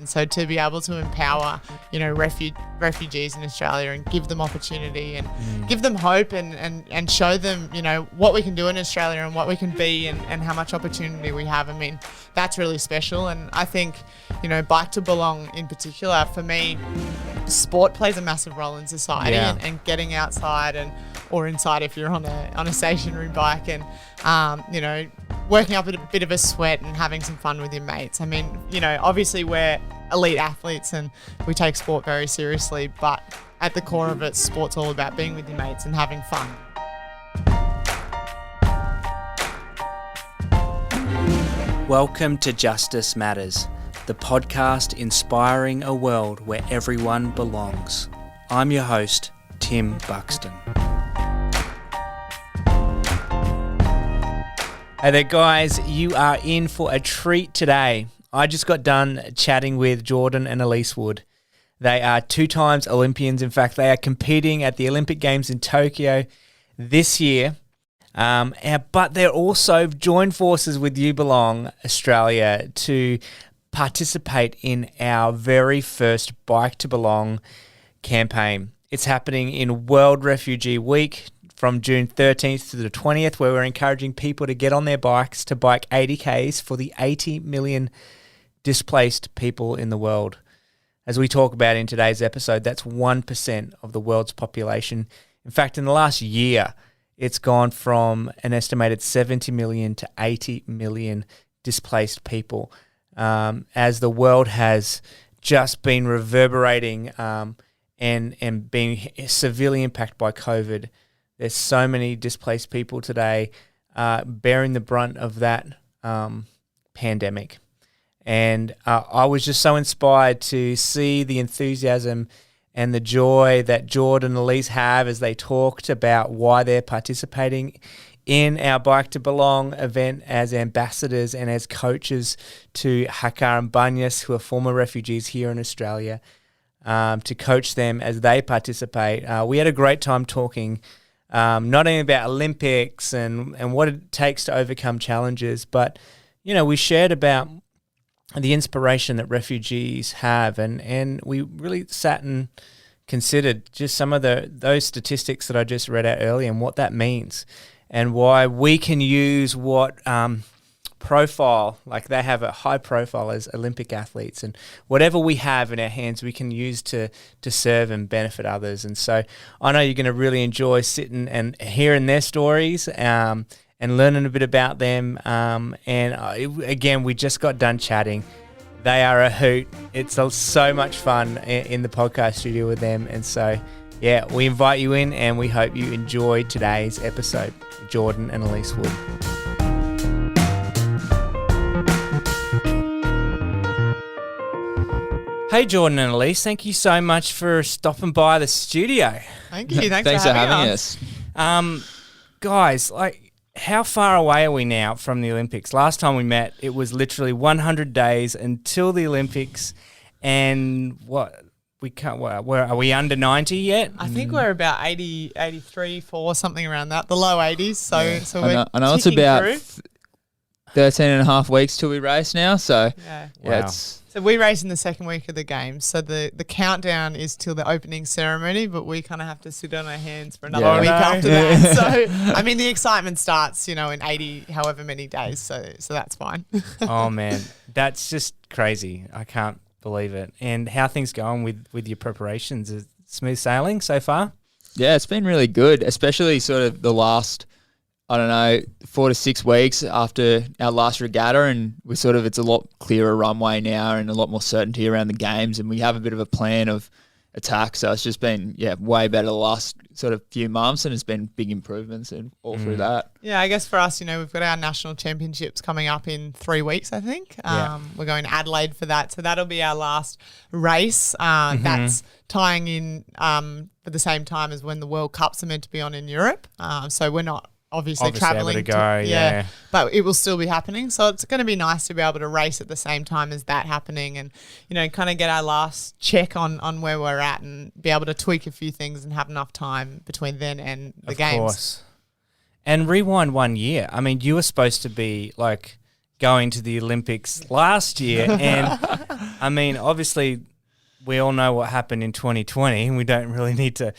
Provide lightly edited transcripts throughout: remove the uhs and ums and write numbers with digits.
And so to be able to empower, refugees in Australia and give them opportunity and give them hope and show them, what we can do in Australia and what we can be and how much opportunity we have. I mean, that's really special. And I think, Bike to Belong in particular, for me, sport plays a massive role in society and getting outside or inside if you're on a stationary bike and, working up a bit of a sweat and having some fun with your mates. I mean, obviously we're elite athletes and we take sport very seriously, but at the core of it, sport's all about being with your mates and having fun. Welcome to Justice Matters, the podcast inspiring a world where everyone belongs. I'm your host, Tim Buxton. Hey there guys, you are in for a treat today. I just got done chatting with Jordan and Elise Wood. They are 2 times Olympians. In fact, they are competing at the Olympic Games in Tokyo this year. But they're also joined forces with You Belong Australia to participate in our very first Bike to Belong campaign. It's happening in World Refugee Week from June 13th to the 20th, where we're encouraging people to get on their bikes to bike 80 Ks for the 80 million displaced people in the world. As we talk about in today's episode, that's 1% of the world's population. In fact, in the last year, it's gone from an estimated 70 million to 80 million displaced people, as the world has just been reverberating and being severely impacted by COVID. There's so many displaced people today bearing the brunt of that pandemic. And I was just so inspired to see the enthusiasm and the joy that Jordan and Elise have as they talked about why they're participating in our Bike to Belong event as ambassadors and as coaches to Hakar and Banyas, who are former refugees here in Australia, to coach them as they participate. We had a great time talking not only about Olympics and what it takes to overcome challenges, but, we shared about the inspiration that refugees have, and we really sat and considered just some of those statistics that I just read out earlier and what that means and why we can use what profile, like they have a high profile as Olympic athletes, and whatever we have in our hands we can use to serve and benefit others. And so I know you're going to really enjoy sitting and hearing their stories and learning a bit about them. Again, we just got done chatting. They are a hoot. It's so much fun in the podcast studio with them. And so, we invite you in and we hope you enjoy today's episode. Jordan and Elise Wood. Hey, Jordan and Elise, thank you so much for stopping by the studio. Thank you. Thanks for having us. Guys, how far away are we now from the Olympics? Last time we met, it was literally 100 days until the Olympics. And are we under 90 yet? I think we're about 80, 83, 4, something around that, the low 80s. So I know it's about 13 and a half weeks till we race now. So wow. So we race in the second week of the games. So the countdown is till the opening ceremony, but we kind of have to sit on our hands for another week after that. So, I mean, the excitement starts, in 80, however many days. So that's fine. Oh, man. That's just crazy. I can't believe it. And how are things going with your preparations? Is it smooth sailing so far? Yeah, it's been really good, especially sort of the last 4 to 6 weeks after our last regatta, and it's a lot clearer runway now and a lot more certainty around the games, and we have a bit of a plan of attack. So it's just been, way better the last sort of few months, and it's been big improvements and all through that. Yeah, I guess for us, we've got our national championships coming up in 3 weeks, I think. We're going to Adelaide for that. So that'll be our last race. That's tying in for the same time as when the World Cups are meant to be on in Europe. So we're not obviously traveling able to go, but it will still be happening. So it's going to be nice to be able to race at the same time as that happening and, kind of get our last check on where we're at and be able to tweak a few things and have enough time between then and the games. Of course. And rewind 1 year. I mean, you were supposed to be going to the Olympics last year. And, I mean, obviously we all know what happened in 2020 and we don't really need to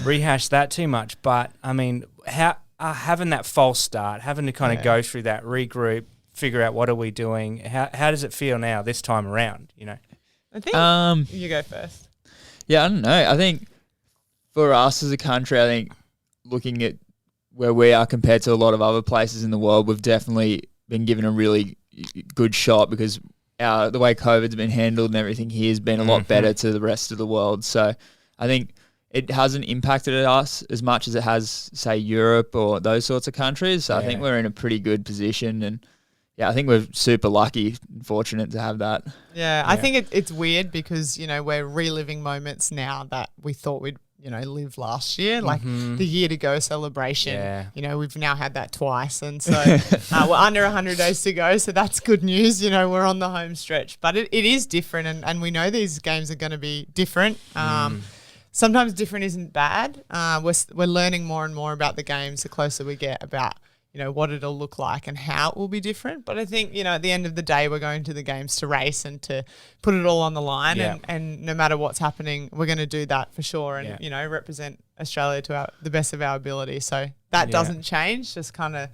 rehash that too much. But, I mean, having that false start, having to kind of go through that, regroup, figure out what are we doing, how does it feel now this time around, you know? I think you go first. Yeah, I don't know. I think for us as a country, I think looking at where we are compared to a lot of other places in the world, we've definitely been given a really good shot because the way COVID's been handled and everything here has been a lot better to the rest of the world. So I think it hasn't impacted us as much as it has, say, Europe or those sorts of countries. So I think we're in a pretty good position, and yeah, I think we're super lucky and fortunate to have that. Yeah, I think it's weird because, you know, we're reliving moments now that we thought we'd, you know, live last year, like the year to go celebration. Yeah. You know, we've now had that twice. And so we're under 100 days to go. So that's good news. You know, we're on the home stretch. But it is different. And we know these games are going to be different. Sometimes different isn't bad. We're learning more and more about the games the closer we get about, you know, what it'll look like and how it will be different. But I think, you know, at the end of the day, we're going to the games to race and to put it all on the line. Yeah. And no matter what's happening, we're going to do that for sure and, you know, represent Australia to the best of our ability. So that doesn't change, just kind of,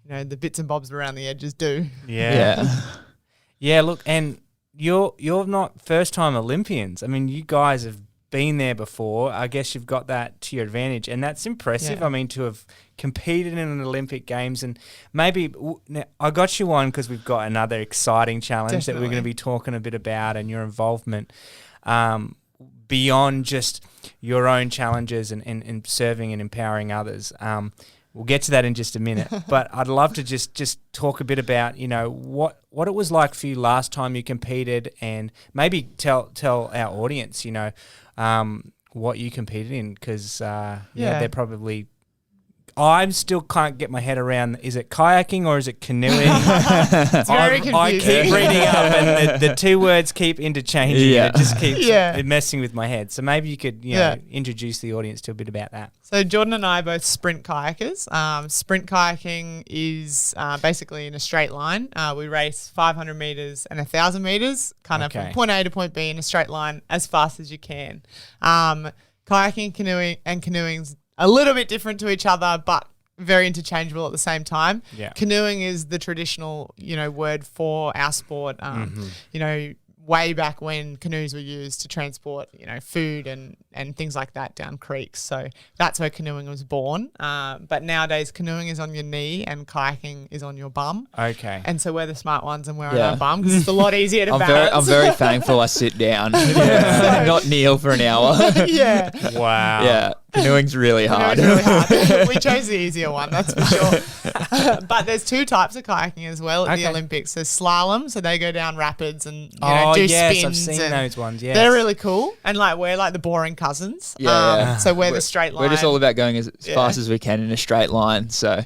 you know, the bits and bobs around the edges do. Yeah, look, and you're not first-time Olympians. I mean, you guys have been there before. I guess you've got that to your advantage, and that's impressive. Yeah. I mean, to have competed in an Olympic Games, and maybe now, I got you on because we've got another exciting challenge that we're going to be talking a bit about, and your involvement beyond just your own challenges and serving and empowering others. We'll get to that in just a minute, but I'd love to just talk a bit about, you know, what it was like for you last time you competed, and maybe tell our audience, you know, what you competed in, because they're probably. I still can't get my head around, is it kayaking or is it canoeing? It's very confusing. I keep reading up and the two words keep interchanging. And it just keeps messing with my head. So maybe you could introduce the audience to a bit about that. So Jordan and I are both sprint kayakers. Sprint kayaking is basically in a straight line. We race 500 metres and 1,000 metres, kind of from point A to point B in a straight line as fast as you can. Kayaking, canoeing's a little bit different to each other, but very interchangeable at the same time. Yeah. Canoeing is the traditional, you know, word for our sport. You know, way back when canoes were used to transport, you know, food and things like that down creeks. So that's where canoeing was born. But nowadays canoeing is on your knee and kayaking is on your bum. Okay. And so we're the smart ones and we're on our bum because it's a lot easier to balance. I'm very thankful I sit down, not kneel for an hour. Yeah. Wow. Yeah. Canoeing's really hard. Canoeing's really hard. We chose the easier one, that's for sure. But there's two types of kayaking as well at the Olympics. There's slalom, so they go down rapids and do spins. I've seen those ones. Yes. They're really cool, and like we're like the boring cousins. So we're the straight line. We're just all about going as fast as we can in a straight line. So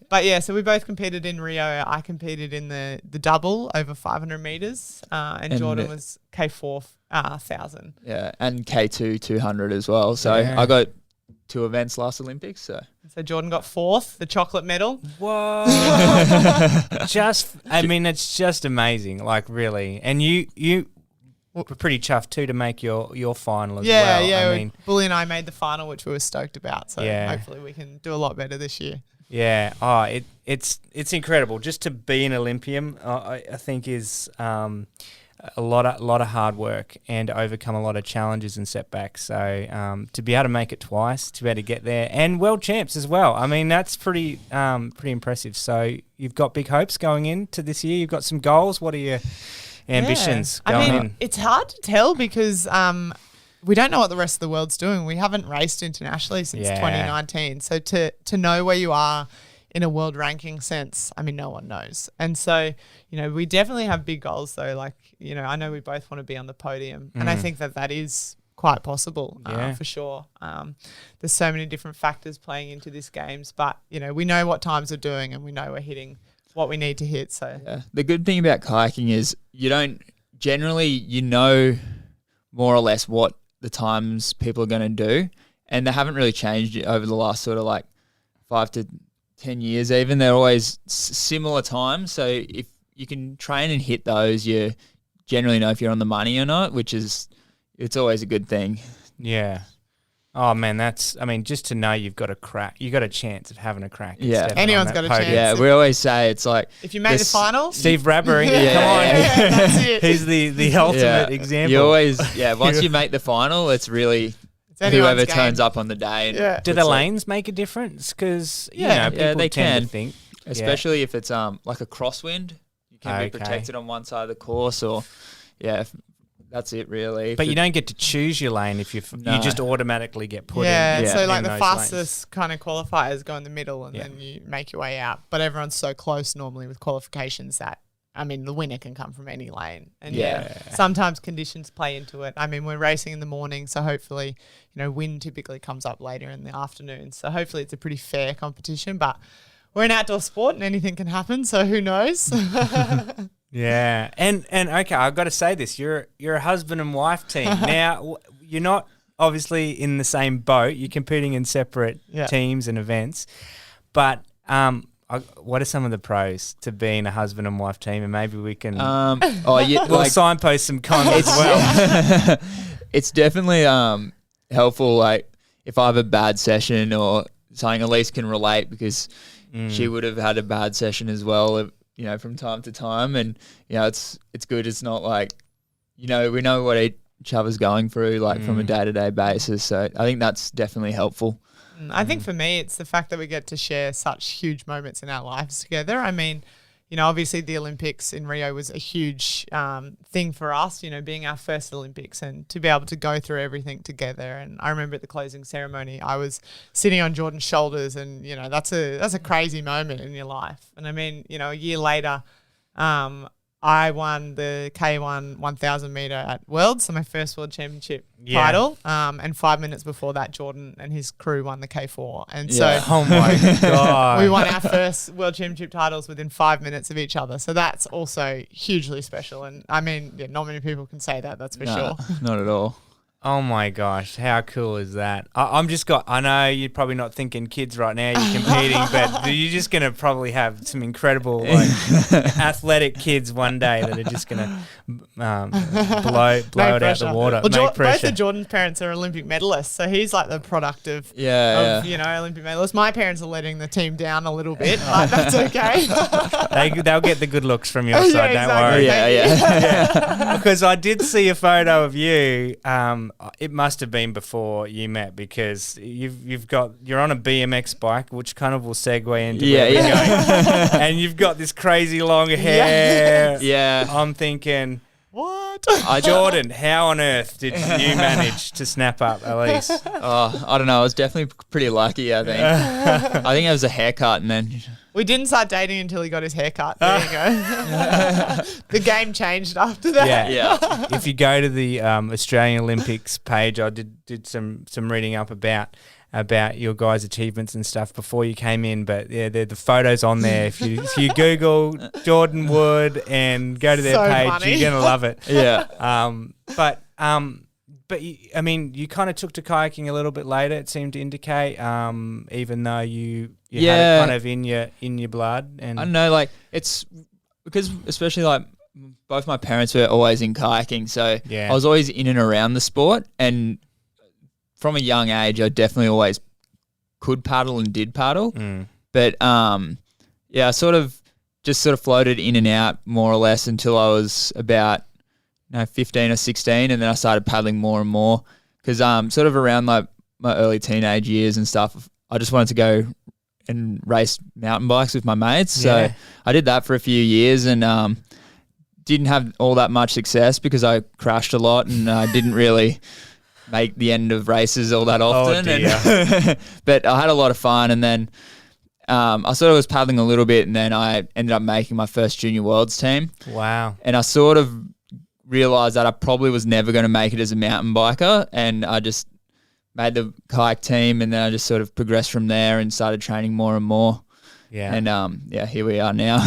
But so we both competed in Rio. I competed in the double over 500 meters, and Jordan was K4 1,000. Yeah, and K2 200 as well. So I got 2 events last Olympics. So Jordan got 4th, the chocolate medal. Whoa! I mean, it's just amazing. Like really, and you were pretty chuffed too to make your final as well. Yeah. I mean, Bully and I made the final, which we were stoked about. So hopefully we can do a lot better this year. Yeah. Oh, it's incredible just to be an Olympian. I think is a lot of hard work and overcome a lot of challenges and setbacks. So to be able to make it twice, to be able to get there, and world champs as well. I mean, that's pretty impressive. So you've got big hopes going into this year. You've got some goals. What are your ambitions going in? It's hard to tell because we don't know what the rest of the world's doing. We haven't raced internationally since 2019. So to know where you are in a world ranking sense, I mean, no one knows. And so, you know, we definitely have big goals though. Like, you know, I know we both want to be on the podium and I think that is quite possible for sure. There's so many different factors playing into this games, but, you know, we know what times we're doing and we know we're hitting what we need to hit. So the good thing about kayaking is you know more or less what the times people are going to do, and they haven't really changed over the last sort of like 5 to 10 years even, they're always similar times. So if you can train and hit those, you generally know if you're on the money or not, it's always a good thing. Yeah. Oh man, just to know you've got a chance of having a crack. Yeah. Anyone's got a chance. Yeah, we always say it's like if you make the final, Steve Bradbury, come on, that's it. he's the ultimate example. You always, once you make the final, it's really whoever turns up on the day. And Do the lanes make a difference? Because people they tend can to think, especially if it's like a crosswind, you can be protected on one side of the course, or that's it really. But you don't get to choose your lane if you just automatically get put in. Yeah, so like in the those fastest lanes. kind of qualifiers go in the middle and then you make your way out. But everyone's so close normally with qualifications that, the winner can come from any lane. And sometimes conditions play into it. We're racing in the morning, so hopefully, wind typically comes up later in the afternoon. So hopefully it's a pretty fair competition, but we're an outdoor sport and anything can happen, so who knows? Yeah, and okay, I've got to say this: you're a husband and wife team. Now, you're not obviously in the same boat. You're competing in separate teams and events. But what are some of the pros to being a husband and wife team? And maybe we can we'll signpost some comments as well. It's definitely helpful. Like if I have a bad session or something, Elise can relate because she would have had a bad session as well. From time to time, and it's good. It's not like, we know what each other's going through, like from a day-to-day basis. So I think that's definitely helpful. I think for me, it's the fact that we get to share such huge moments in our lives together. Obviously the Olympics in Rio was a huge thing for us, being our first Olympics and to be able to go through everything together. And I remember at the closing ceremony, I was sitting on Jordan's shoulders and, that's a crazy moment in your life. And a year later, I won the K1 1000 meter at Worlds, so my first World Championship title. And 5 minutes before that, Jordan and his crew won the K4. And so, oh my God, we won our first World Championship titles within 5 minutes of each other. So that's also hugely special. And not many people can say that. That's for sure. Not at all. Oh my gosh, how cool is that? I know you're probably not thinking kids right now, you're competing, but you're just going to probably have some incredible athletic kids one day that are just going to blow it out the water. Well, both of Jordan's parents are Olympic medalists, so he's like the product of Olympic medalists. My parents are letting the team down a little bit, but that's okay. They'll get the good looks from your side, don't worry. Yeah. Because I did see a photo of you. It must have been before you met because you're on a BMX bike, which kind of will segue into where we're going. And you've got this crazy long hair. Yeah. I'm thinking, what? Jordan, how on earth did you manage to snap up Elise? I don't know. I was definitely pretty lucky, I think. I think it was a haircut and then... We didn't start dating until he got his haircut. There you go. The game changed after that. Yeah. If you go to the Australian Olympics page, I did some reading up about your guys' achievements and stuff before you came in. But the photos on there. If you Google Jordan Wood and go to their page, funny. you're gonna love it. Yeah. But you kind of took to kayaking a little bit later. It seemed to indicate, even though you had it kind of in your blood. And I don't know, like it's because especially like both my parents were always in kayaking, so I was always in and around the sport. And from a young age, I definitely always could paddle and did paddle. But I sort of floated in and out more or less until I was about 15 or 16, and then I started paddling more and more because sort of around like my early teenage years and stuff, I just wanted to go and race mountain bikes with my mates. So I did that for a few years and didn't have all that much success because I crashed a lot and I didn't really make the end of races all that often. But I had a lot of fun, and then I sort of was paddling a little bit, and then I ended up making my first Junior Worlds team. Wow. And I sort of realised that I probably was never going to make it as a mountain biker, and I just made the kayak team, and then I just sort of progressed from there and started training more and more. Yeah. And here we are now.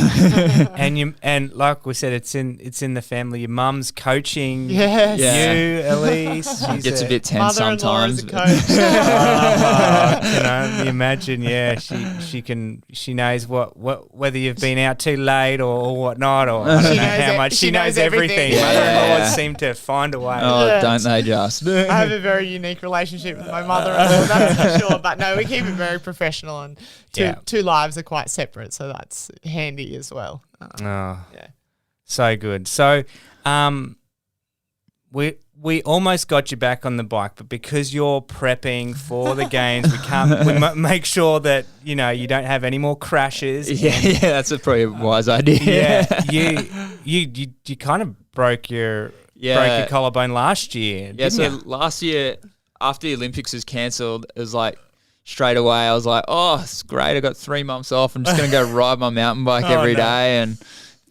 and like we said, it's in the family. Your mum's coaching. Yes. Yeah. You, Elise. She's Gets a bit tense Mother-in-law is sometimes. a but- coach. can only imagine. Yeah, she knows what whether you've been out too late or whatnot, or I don't She know knows how it- much she she knows knows everything. everything. Mother-in-laws Yeah. seem to find a way. Oh, Yeah. don't they just? I have a very unique relationship with my mother-in-law, that's for sure. But no, we keep it very professional, and Yeah. two lives are quite separate, so that's handy as well. Oh, Yeah. so good. So, we almost got you back on the bike, but because you're prepping for the games, we make sure that you don't have any more crashes. Yeah, that's probably a wise idea. Yeah, you kind of broke your collarbone last year. Yeah, didn't so you? last year, after the Olympics was cancelled, it was like straight away I was like, oh, it's great. I got 3 months off. I'm just going to go ride my mountain bike every day. And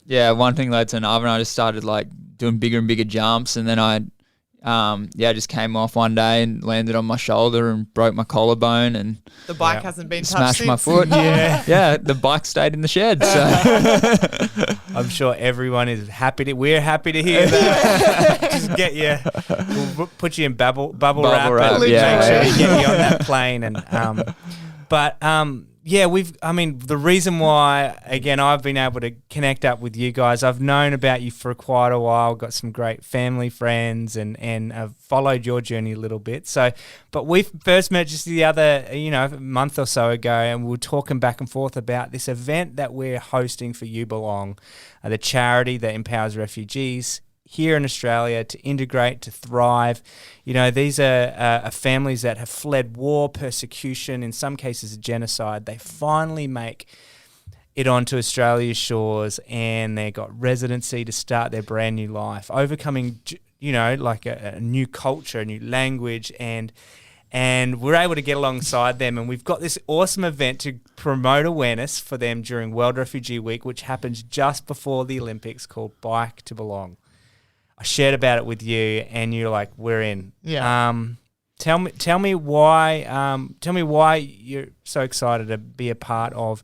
yeah, one thing led to another, and I just started like doing bigger and bigger jumps. And then I just came off one day and landed on my shoulder and broke my collarbone and The bike Yeah. hasn't been touched smashed my since. foot. Yeah. Yeah, the bike stayed in the shed. So I'm sure everyone is happy to. We're happy to hear that. Just get you. We'll put you in bubble wrap, wrap, and yeah. make sure we get you on that plane. And yeah, the reason why, again, I've been able to connect up with you guys, I've known about you for quite a while, got some great family friends, and I've followed your journey a little bit. So, but we first met just the other, a month or so ago, and we were talking back and forth about this event that we're hosting for You Belong, the charity that empowers refugees here in Australia to integrate, to thrive. These are families that have fled war, persecution, in some cases genocide. They finally make it onto Australia's shores, and they got residency to start their brand new life, overcoming, like a new culture, a new language, and we're able to get alongside them. And we've got this awesome event to promote awareness for them during World Refugee Week, which happens just before the Olympics, called Bike to Belong. I shared about it with you, and you're like, "We're in." Yeah. Tell me why you're so excited to be a part of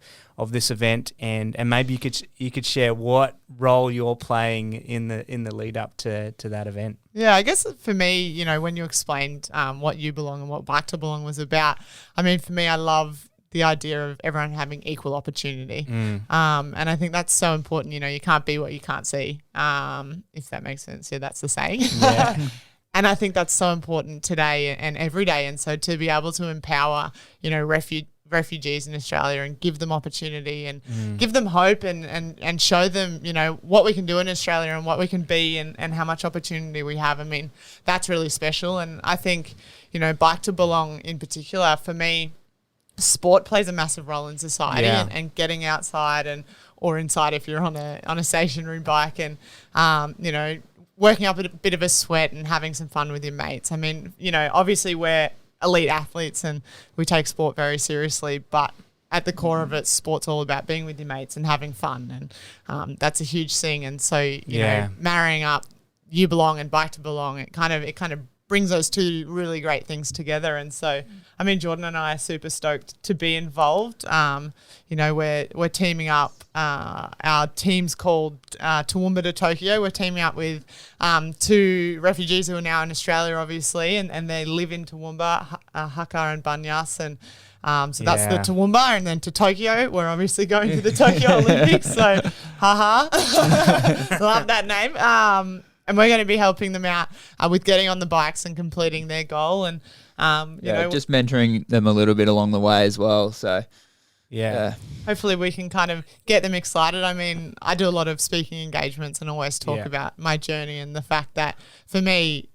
this event, and maybe you could share what role you're playing in the lead up to that event. Yeah, I guess for me, when you explained what You Belong and what Bike to Belong was about, I mean, for me, I love the idea of everyone having equal opportunity. And I think that's so important. You can't be what you can't see, if that makes sense. Yeah, that's the saying. Yeah. And I think that's so important today and every day. And so to be able to empower, refugees in Australia and give them opportunity and give them hope and show them, what we can do in Australia and what we can be and how much opportunity we have. I mean, that's really special. And I think, Bike to Belong in particular, for me, sport plays a massive role in society, Yeah. and getting outside or inside if you're on a stationary bike, and working up a bit of a sweat and having some fun with your mates. I mean, obviously we're elite athletes and we take sport very seriously, but at the core of it, sport's all about being with your mates and having fun, and that's a huge thing. And so Yeah. marrying up You Belong and Bike to Belong, it kind of brings those two really great things together. And so, I mean, Jordan and I are super stoked to be involved. We're teaming up. Our team's called Toowoomba to Tokyo. We're teaming up with 2 refugees who are now in Australia, obviously, and they live in Toowoomba, Haka and Banyas. And so that's the Yeah. Toowoomba, and then to Tokyo. We're obviously going to the Tokyo Olympics, so haha. Love that name. And we're going to be helping them out with getting on the bikes and completing their goal. And, just mentoring them a little bit along the way as well. So, Yeah. hopefully we can kind of get them excited. I mean, I do a lot of speaking engagements and always talk Yeah. about my journey and the fact that for me,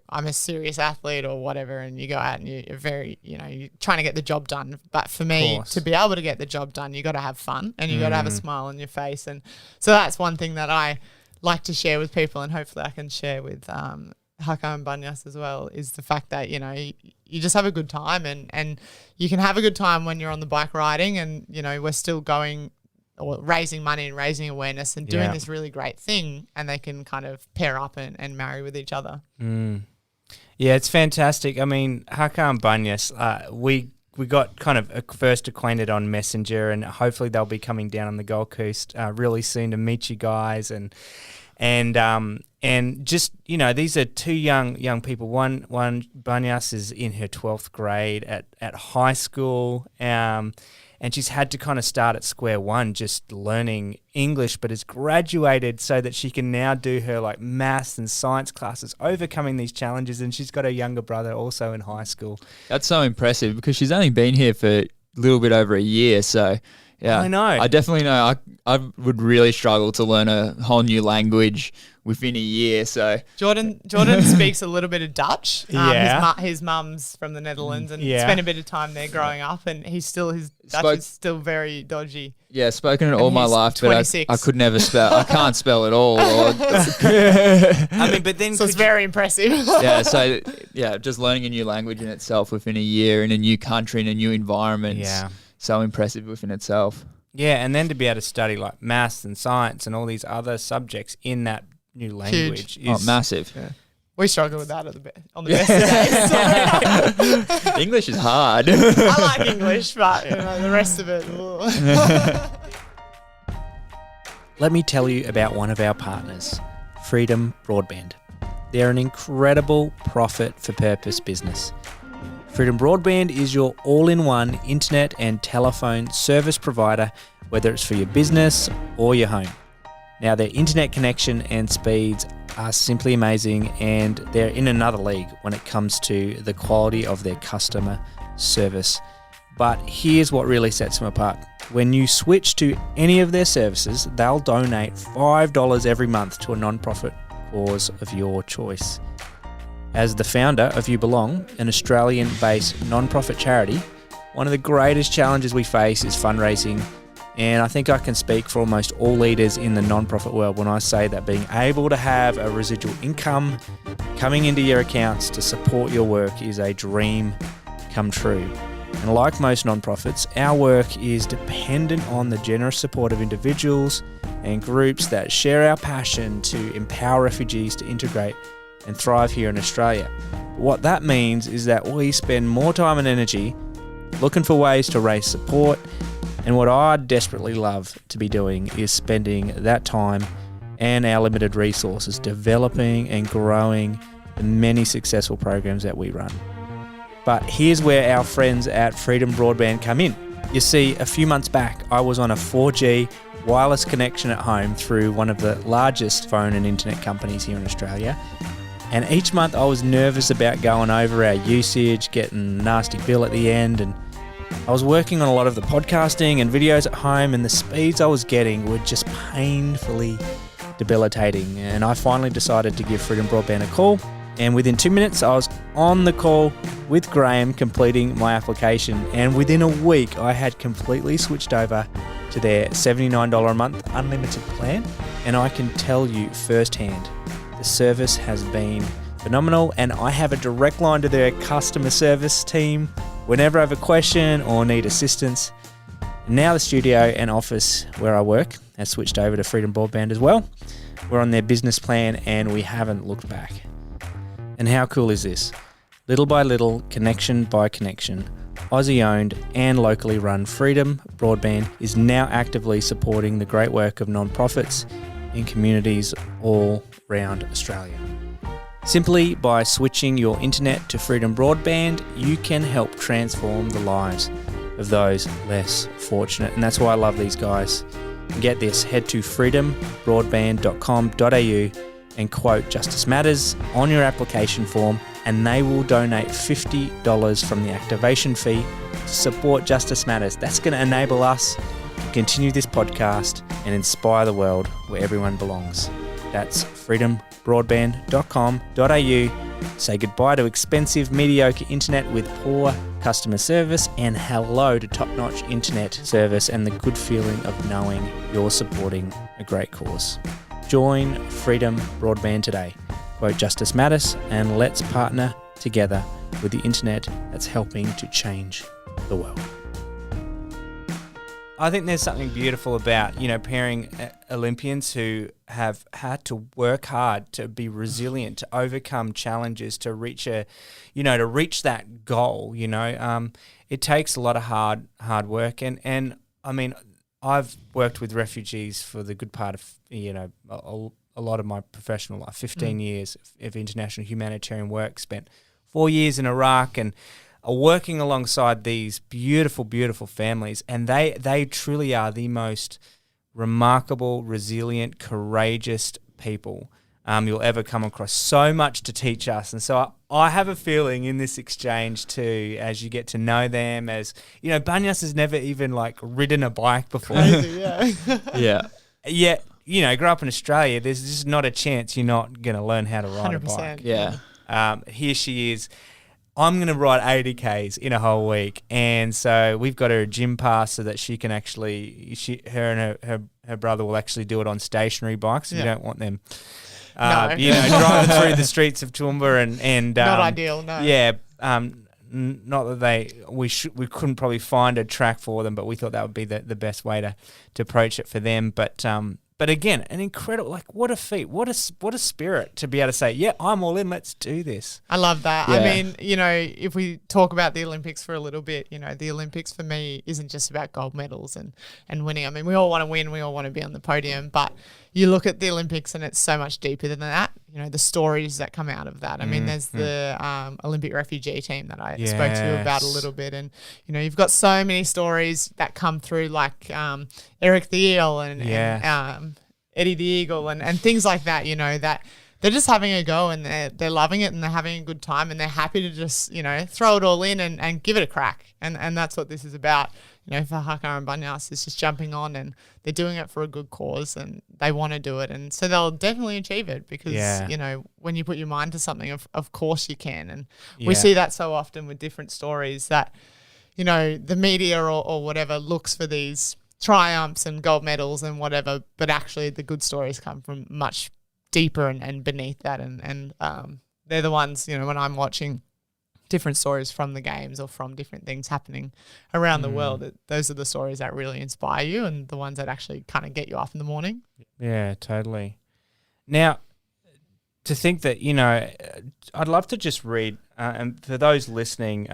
I'm a serious athlete or whatever, and you go out and you're very, you're trying to get the job done. But for me, course. to be able to get the job done, you got to have fun and you got to have a smile on your face. And so that's one thing that I like to share with people, and hopefully I can share with Haka and Banyas as well, is the fact that, you just have a good time, and you can have a good time when you're on the bike riding, and, we're still going or raising money and raising awareness and doing Yeah. this really great thing, and they can kind of pair up and marry with each other. Yeah, it's fantastic. I mean, Haka and Banyas, we we got kind of first acquainted on Messenger, and hopefully they'll be coming down on the Gold Coast really soon to meet you guys. And just, you know, these are two young people. One Banyas is in her 12th grade at high school, and she's had to kind of start at square one, just learning English, but has graduated so that she can now do her like maths and science classes, overcoming these challenges. And she's got a younger brother also in high school. That's so impressive because she's only been here for a little bit over a year. So, yeah, I know. I definitely know. I would really struggle to learn a whole new language within a year. So Jordan speaks a little bit of Dutch. His mum's from the Netherlands and spent a bit of time there growing up, and his Dutch is still very dodgy. Yeah, spoken it all my life, 26. but I could never spell. I can't spell at all. I mean, but then So it's very impressive. Just learning a new language in itself within a year in a new country, in a new environment. Yeah. So impressive within itself. Yeah, and then to be able to study like maths and science and all these other subjects in that new language is massive. Yeah. We struggle with that on the best of days. English is hard. I like English, but the rest of it. Let me tell you about one of our partners, Freedom Broadband. They're an incredible profit for purpose business. Freedom Broadband is your all-in-one internet and telephone service provider, whether it's for your business or your home. Now, their internet connection and speeds are simply amazing, and they're in another league when it comes to the quality of their customer service. But here's what really sets them apart. When you switch to any of their services, they'll donate $5 every month to a non-profit cause of your choice. As the founder of You Belong, an Australian-based non-profit charity, one of the greatest challenges we face is fundraising. And I think I can speak for almost all leaders in the non-profit world when I say that being able to have a residual income coming into your accounts to support your work is a dream come true. And like most non-profits, our work is dependent on the generous support of individuals and groups that share our passion to empower refugees to integrate and thrive here in Australia. What that means is that we spend more time and energy looking for ways to raise support. And what I desperately love to be doing is spending that time and our limited resources developing and growing the many successful programs that we run. But here's where our friends at Freedom Broadband come in. You see, a few months back, I was on a 4G wireless connection at home through one of the largest phone and internet companies here in Australia. And each month I was nervous about going over our usage, getting a nasty bill at the end, and I was working on a lot of the podcasting and videos at home, and the speeds I was getting were just painfully debilitating. And I finally decided to give Freedom Broadband a call, and within 2 minutes I was on the call with Graham completing my application, and within a week I had completely switched over to their $79 a month unlimited plan. And I can tell you firsthand, the service has been phenomenal, and I have a direct line to their customer service team whenever I have a question or need assistance. Now the studio and office where I work has switched over to Freedom Broadband as well. We're on their business plan and we haven't looked back. And how cool is this? Little by little, connection by connection, Aussie-owned and locally run Freedom Broadband is now actively supporting the great work of non-profits in communities all around Australia. Simply by switching your internet to Freedom Broadband, you can help transform the lives of those less fortunate. And that's why I love these guys. And get this, head to freedombroadband.com.au and quote Justice Matters on your application form, and they will donate $50 from the activation fee to support Justice Matters. That's going to enable us to continue this podcast and inspire the world where everyone belongs. That's freedombroadband.com.au. Say goodbye to expensive, mediocre internet with poor customer service, and hello to top-notch internet service and the good feeling of knowing you're supporting a great cause. Join Freedom Broadband today. Quote Justice Matters, and let's partner together with the internet that's helping to change the world. I think there's something beautiful about, pairing Olympians who have had to work hard to be resilient, to overcome challenges, to reach that goal. It takes a lot of hard work, and I mean, I've worked with refugees for the good part of a lot of my professional life, 15 years of international humanitarian work, spent 4 years in Iraq, and working alongside these beautiful, beautiful families, and they truly are the most remarkable, resilient, courageous people you'll ever come across. So much to teach us, and so I have a feeling in this exchange too, as you get to know them, as Banyas has never even ridden a bike before. Crazy, yeah. Yeah. Yet, grow up in Australia, there's just not a chance you're not going to learn how to ride a 100%. bike. Yeah. Here she is. I'm going to ride 80 Ks in a whole week. And so we've got her a gym pass so that she can her and her brother will actually do it on stationary bikes. Yeah. You don't want them, No. driving through the streets of Toowoomba and Not ideal, no. Yeah. Not that we couldn't probably find a track for them, but we thought that would be the best way to approach it for them. But again, an incredible, what a feat, what a spirit to be able to say, yeah, I'm all in, let's do this. I love that. Yeah. I mean, if we talk about the Olympics for a little bit, the Olympics for me isn't just about gold medals and winning. I mean, we all want to win, we all want to be on the podium, but you look at the Olympics and it's so much deeper than that. The stories that come out of that. I mean, there's the Olympic refugee team that I spoke to you about a little bit, and you've got so many stories that come through, like Eric the Eel and Eddie the Eagle and things like that. That they're just having a go and they're loving it and they're having a good time and they're happy to just throw it all in and give it a crack. And that's what this is about. For Haka and Banyas, it's just jumping on and they're doing it for a good cause and they want to do it. And so they'll definitely achieve it because, when you put your mind to something, of course you can. And we see that so often with different stories that, the media or whatever looks for these triumphs and gold medals and whatever, but actually the good stories come from much deeper and beneath that. And they're the ones, when I'm watching different stories from the games or from different things happening around the world, those are the stories that really inspire you and the ones that actually kind of get you up in the morning. Yeah, totally. Now, to think that, I'd love to just read, and for those listening,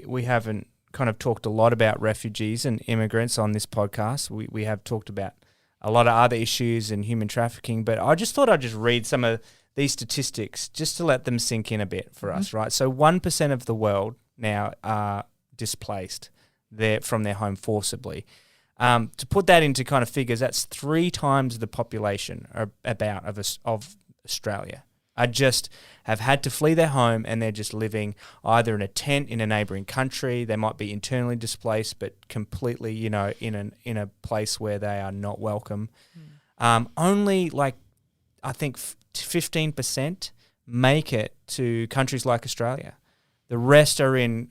we haven't kind of talked a lot about refugees and immigrants on this podcast. We have talked about a lot of other issues and human trafficking, but I just thought I'd just read some of these statistics just to let them sink in a bit for us, right? So 1% of the world now are displaced from their home forcibly. To put that into kind of figures, that's 3 times the population of Australia have had to flee their home and they're just living either in a tent in a neighbouring country. They might be internally displaced, but completely, in a place where they are not welcome. Only I think 15% make it to countries like Australia. The rest are in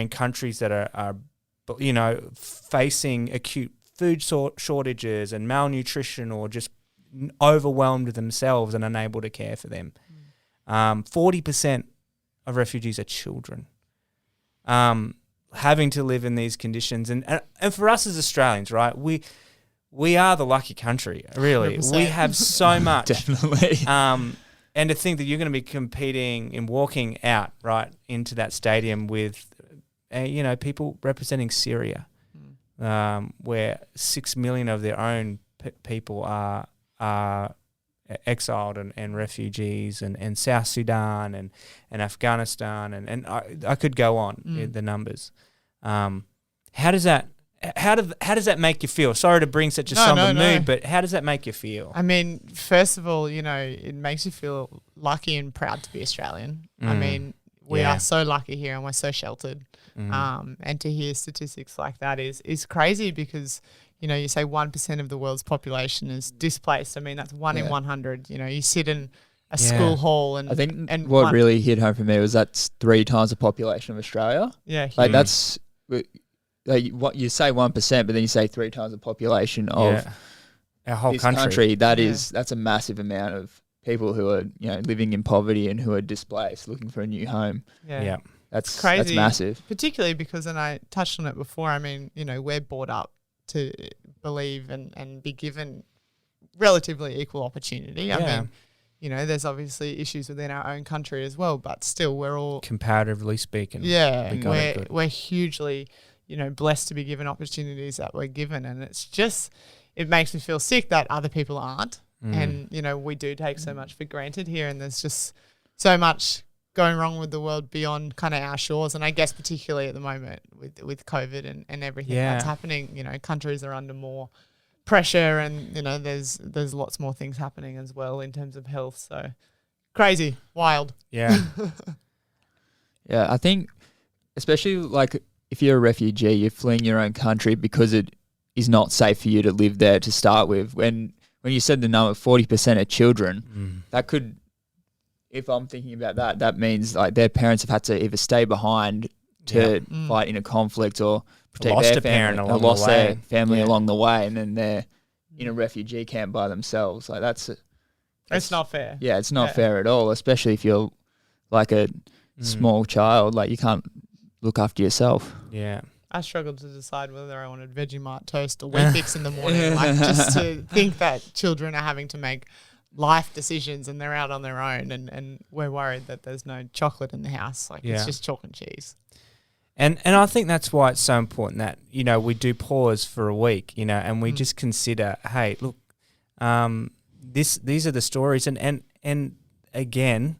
countries that are facing acute food shortages and malnutrition, or just overwhelmed themselves and unable to care for them. 40% of refugees are children, having to live in these conditions. And for us as Australians, right, we are the lucky country, really. 100%. We have so much. Definitely. And to think that you're going to be competing and walking out right into that stadium with, people representing Syria, where 6 million of their own people are exiled and refugees, and South Sudan and Afghanistan, and I could go on the numbers. How does that make you feel? Sorry to bring such a somber mood, but how does that make you feel? I mean, first of all, it makes you feel lucky and proud to be Australian. I mean, we are so lucky here and we're so sheltered. And to hear statistics like that is crazy because, you say 1% of the world's population is displaced. I mean, that's 1 in 100. You sit in a school hall and I think and what really hit home for me was that's 3 times the population of Australia. Yeah. Like that's what you say 1%, but then you say 3 times the population of our whole this country. That's a massive amount of people who are living in poverty and who are displaced, looking for a new home. Yeah. That's crazy. That's massive. Particularly because, and I touched on it before, I mean, we're brought up to believe and be given, relatively equal opportunity. I Yeah. mean, you know, there's obviously issues within our own country as well, but still, we're all Comparatively speaking. yeah, we got it good. we're hugely, you know, blessed to be given opportunities that we're given, and it's just it makes me feel sick that other people aren't, and you know, we do take so much for granted here, and there's just so much going wrong with the world beyond kind of our shores, and I guess particularly at the moment with COVID and everything that's happening, you know, countries are under more pressure, and you know, there's lots more things happening as well in terms of health. So crazy, wild. Yeah. Yeah, I think especially like if you're a refugee, you're fleeing your own country because it is not safe for you to live there to start with. When you said the number 40% of children, that could, if I'm thinking about that, that means like their parents have had to either stay behind to fight in a conflict or protect Lost their a parent family, along or lost the way. their family Yeah. along the way, and then they're in a refugee camp by themselves. Like It's not fair. yeah, it's not fair at all, especially if you're like a small child. Like you can't look after yourself. Yeah. I struggled to decide whether I wanted Vegemite toast or Weet-Bix in the morning, like just to think that children are having to make life decisions and they're out on their own, and we're worried that there's no chocolate in the house. Like it's just chalk and cheese. And I think that's why it's so important that, you know, we do pause for a week, you know, and we just consider, hey, look, these are the stories, and again,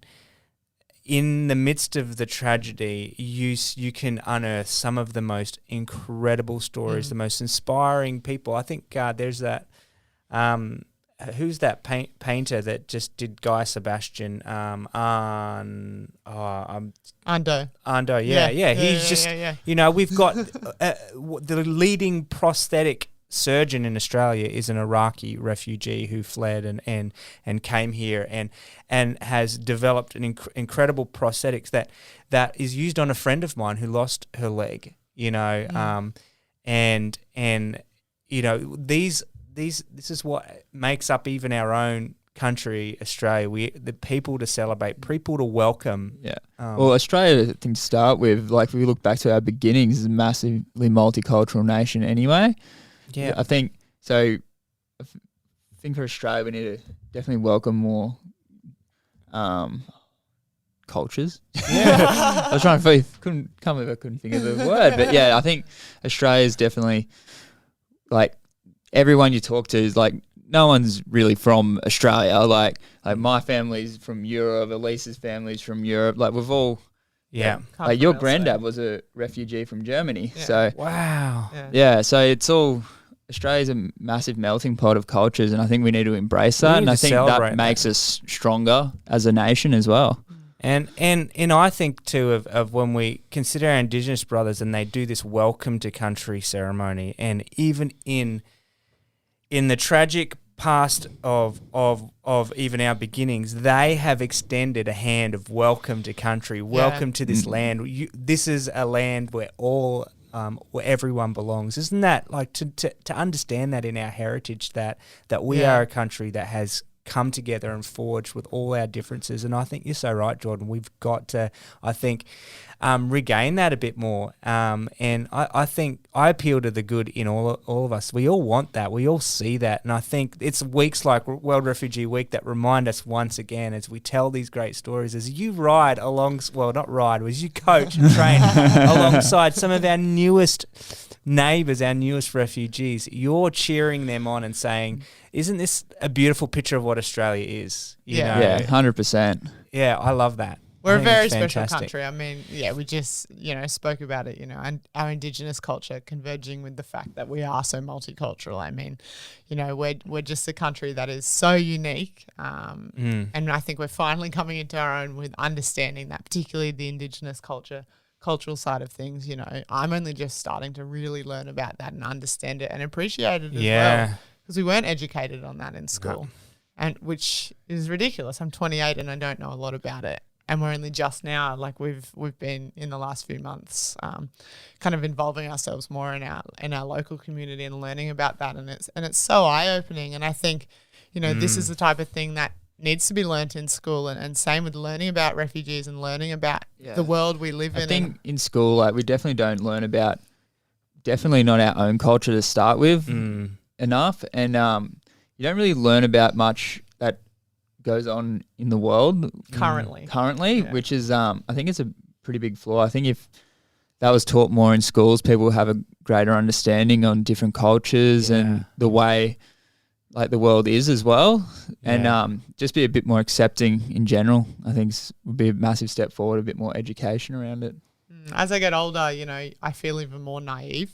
in the midst of the tragedy, you can unearth some of the most incredible stories, the most inspiring people. I think there's that. Who's that painter that just did Guy Sebastian? Ando. Yeah. He's just, you know, we've got the leading prosthetic surgeon in Australia is an Iraqi refugee who fled and came here and has developed an incredible prosthetics that is used on a friend of mine who lost her leg, you know, and you know, this is what makes up even our own country, Australia. The people to celebrate, people to welcome. Yeah. Well, Australia, I think to start with, like if we look back to our beginnings, is a massively multicultural nation anyway. Yeah. I think so. I think for Australia, we need to definitely welcome more cultures. Yeah. I was trying to think, can't believe I couldn't think of the word, but yeah, I think Australia is definitely like everyone you talk to is like no one's really from Australia. Like my family's from Europe, Elise's family's from Europe. Like we've all like your granddad was a refugee from Germany. Yeah. So Wow. yeah, so it's all Australia's a massive melting pot of cultures, and I think we need to embrace that. And I think that makes us stronger as a nation as well. And I think too of when we consider our Indigenous brothers and they do this welcome to country ceremony, and even in the tragic past of even our beginnings, they have extended a hand of welcome to country, welcome to this land. This is a land where where everyone belongs. Isn't that like to understand that in our heritage that we are a country that has come together and forged with all our differences? And I think you're so right, Jordan. We've got to, I think, regain that a bit more. And I think I appeal to the good in all of us. We all want that. We all see that. And I think it's weeks like World Refugee Week that remind us once again as we tell these great stories, as you ride as you coach and train alongside some of our newest neighbours, our newest refugees, you're cheering them on and saying, isn't this a beautiful picture of what Australia is? You know? Yeah, 100%. Yeah, I love that. We're a very special country. I mean, we just, spoke about it, and our Indigenous culture converging with the fact that we are so multicultural. I mean, we're just a country that is so unique. And I think we're finally coming into our own with understanding that, particularly the Indigenous cultural side of things. I'm only just starting to really learn about that and understand it and appreciate it as well. Because we weren't educated on that in school, and which is ridiculous. I'm 28 and I don't know a lot about it. And we're only just now, like we've been in the last few months, kind of involving ourselves more in our local community and learning about that, and it's so eye opening. And I think, this is the type of thing that needs to be learnt in school, and same with learning about refugees and learning about the world we live in. I think in school, like we definitely don't learn about, definitely not our own culture to start with enough, and you don't really learn about much that goes on in the world Currently. yeah. Which is I think it's a pretty big flaw. I think if that was taught more in schools, people will have a greater understanding on different cultures and the way like the world is as well, and just be a bit more accepting in general. I think would be a massive step forward, a bit more education around it. As I get older, you know, I feel even more naive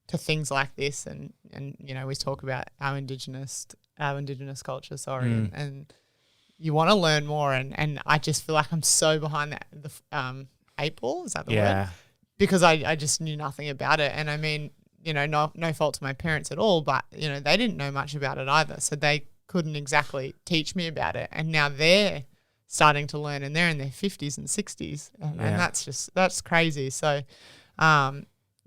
to things like this, and you know, we talk about our indigenous culture, and you want to learn more, and I just feel like I'm so behind the 8 ball, is that the word? Because I just knew nothing about it, and I mean, you know, no fault to my parents at all, but you know, they didn't know much about it either, so they couldn't exactly teach me about it, and now they're starting to learn, and they're in their 50s and 60s, and that's crazy. So,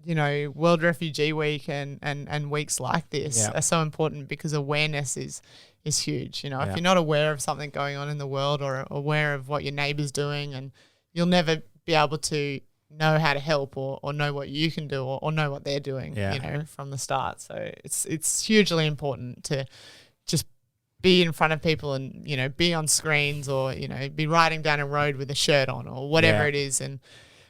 you know, World Refugee Week and weeks like this are so important because awareness is huge. You know, if you're not aware of something going on in the world or aware of what your neighbour's doing, and you'll never be able to know how to help or know what you can do or know what they're doing, you know, from the start. So it's hugely important to just be in front of people and, you know, be on screens or, you know, be riding down a road with a shirt on or whatever it is. And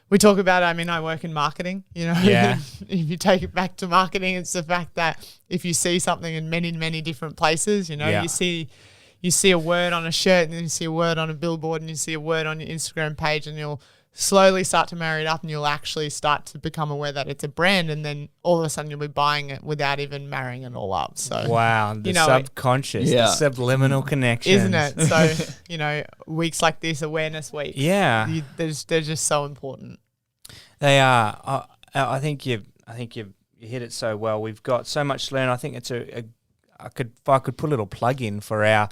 we talk about, I mean, I work in marketing, you know, if you take it back to marketing, it's the fact that if you see something in many, many different places, you know, you see a word on a shirt and then you see a word on a billboard and you see a word on your Instagram page, and you'll slowly start to marry it up, and you'll actually start to become aware that it's a brand, and then all of a sudden you'll be buying it without even marrying it all up. So wow, the subconscious, the subliminal connection, isn't it? So you know, weeks like this, awareness weeks, they're just so important. They are. I think you hit it so well. We've got so much to learn. I think it's if I could put a little plug in for our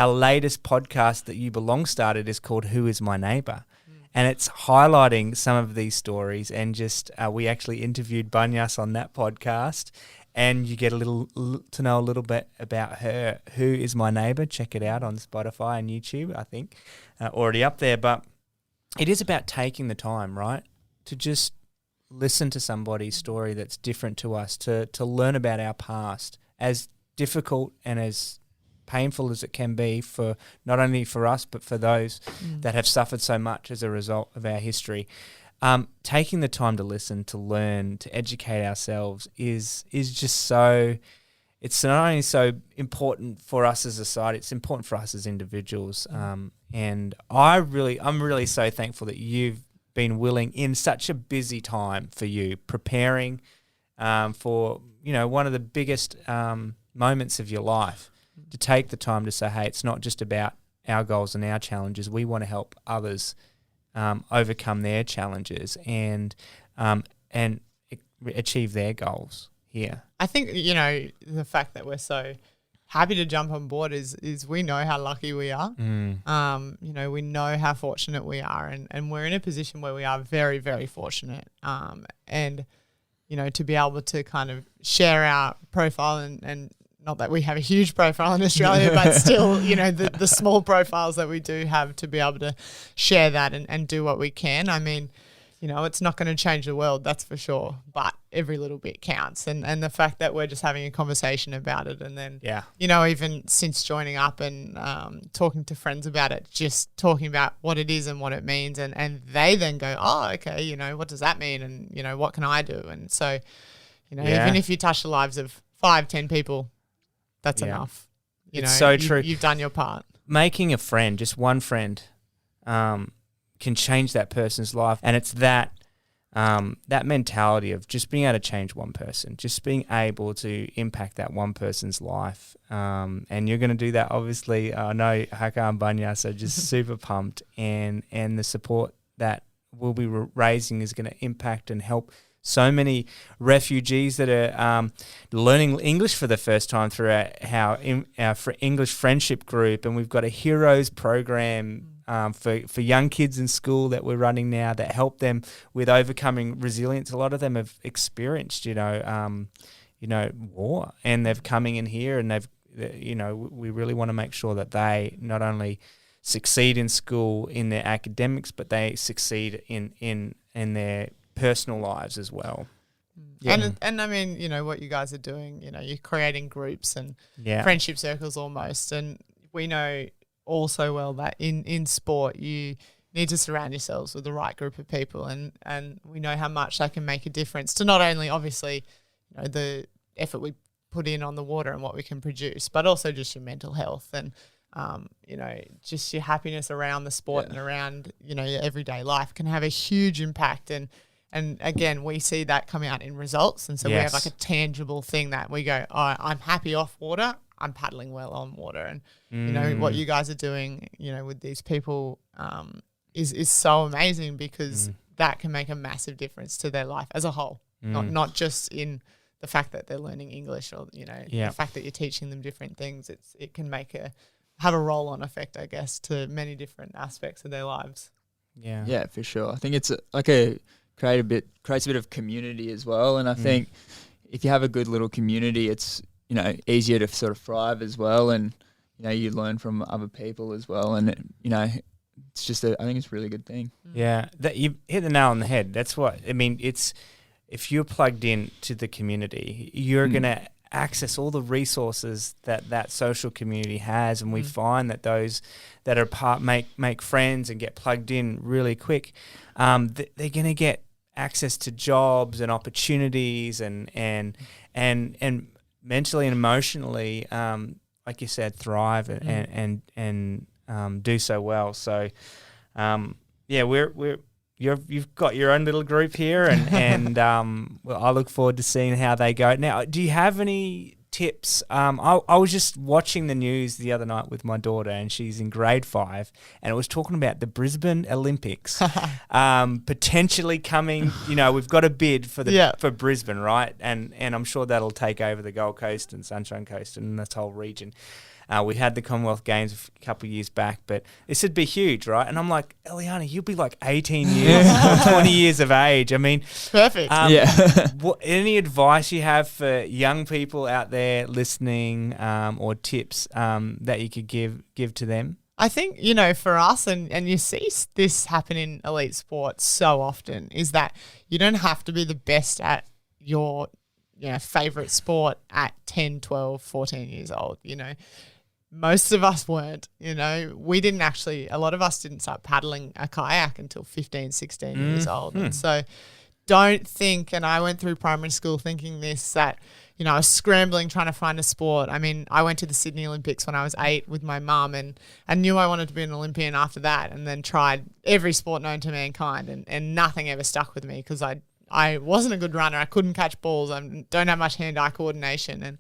latest podcast that You Belong started is called Who Is My Neighbour? And it's highlighting some of these stories, and just we actually interviewed Banyas on that podcast, and you get to know a little bit about her. Who Is My Neighbour? Check it out on Spotify and YouTube, I think, already up there. But it is about taking the time, right, to just listen to somebody's story that's different to us, to learn about our past, as difficult and as painful as it can be for not only for us but for those that have suffered so much as a result of our history. Taking the time to listen, to learn, to educate ourselves is just so. It's not only so important for us as a society; it's important for us as individuals. And I'm really so thankful that you've been willing, in such a busy time for you, preparing for, you know, one of the biggest moments of your life, to take the time to say, hey, it's not just about our goals and our challenges. We want to help others overcome their challenges and achieve their goals here. I think, you know, the fact that we're so happy to jump on board is we know how lucky we are. You know, we know how fortunate we are, and we're in a position where we are very, very fortunate. And, you know, to be able to kind of share our profile and not that we have a huge profile in Australia, but still, you know, the small profiles that we do have, to be able to share that and do what we can. I mean, you know, it's not going to change the world, that's for sure, but every little bit counts. And the fact that we're just having a conversation about it, and then, you know, even since joining up and talking to friends about it, just talking about what it is and what it means, and they then go, oh, okay, you know, what does that mean? And, you know, what can I do? And so, you know, even if you touch the lives of 5-10 people, that's enough. You it's know, so true. You've done your part. Making a friend, just one friend, can change that person's life, and it's that mentality of just being able to change one person, just being able to impact that one person's life. And you're going to do that, obviously. I know Haka and Banyas are just super pumped, and the support that we'll be raising is going to impact and help so many refugees that are learning English for the first time through our English friendship group. And we've got a Heroes program for young kids in school that we're running now that help them with overcoming resilience. A lot of them have experienced, war, and they're coming in here, and we really want to make sure that they not only succeed in school in their academics, but they succeed in their personal lives as well. And I mean, you know, what you guys are doing, you know, you're creating groups and Yeah. friendship circles almost. And we know also well that in sport you need to surround yourselves with the right group of people, and we know how much that can make a difference to not only obviously, you know, the effort we put in on the water and what we can produce, but also just your mental health and you know, just your happiness around the sport and around, you know, your everyday life can have a huge impact. And again, we see that come out in results, and so we have like a tangible thing that we go, oh, I'm happy off water, I'm paddling well on water. And you know what you guys are doing, you know, with these people is so amazing, because that can make a massive difference to their life as a whole, not just in the fact that they're learning English or, you know, the fact that you're teaching them different things. It can have a roll-on effect, I guess, to many different aspects of their lives. Yeah. Yeah, for sure. I think it's creates a bit of community as well. And I think if you have a good little community, it's, you know, easier to sort of thrive as well. And, you know, you learn from other people as well. And, you know, it's just I think it's a really good thing. Yeah. That you hit the nail on the head. That's what, I mean, it's, if you're plugged in to the community, you're going to access all the resources that social community has. And we find that those that are part make friends and get plugged in really quick. They're going to get access to jobs and opportunities and mentally and emotionally, like you said, thrive and do so well. So, you've got your own little group here, and well, I look forward to seeing how they go. Now, do you have any tips? I was just watching the news the other night with my daughter, and she's in grade 5, and it was talking about the Brisbane Olympics potentially coming. You know, we've got a bid for for Brisbane, right? And I'm sure that'll take over the Gold Coast and Sunshine Coast and this whole region. We had the Commonwealth Games a couple of years back, but this would be huge, right? And I'm like, Eliana, you'll be like 18 years or 20 years of age. I mean, perfect. Any advice you have for young people out there listening, or tips that you could give to them? I think, you know, for us, and you see this happen in elite sports so often, is that you don't have to be the best at your, you know, favorite sport at 10, 12, 14 years old, you know. Most of us weren't, you know. A lot of us didn't start paddling a kayak until 15, 16 years old. And so don't think, and I went through primary school thinking this, that, you know, I was scrambling trying to find a sport. I mean, I went to the Sydney Olympics when I was 8 with my mum, and I knew I wanted to be an Olympian after that, and then tried every sport known to mankind, and nothing ever stuck with me because I wasn't a good runner. I couldn't catch balls. I don't have much hand-eye coordination.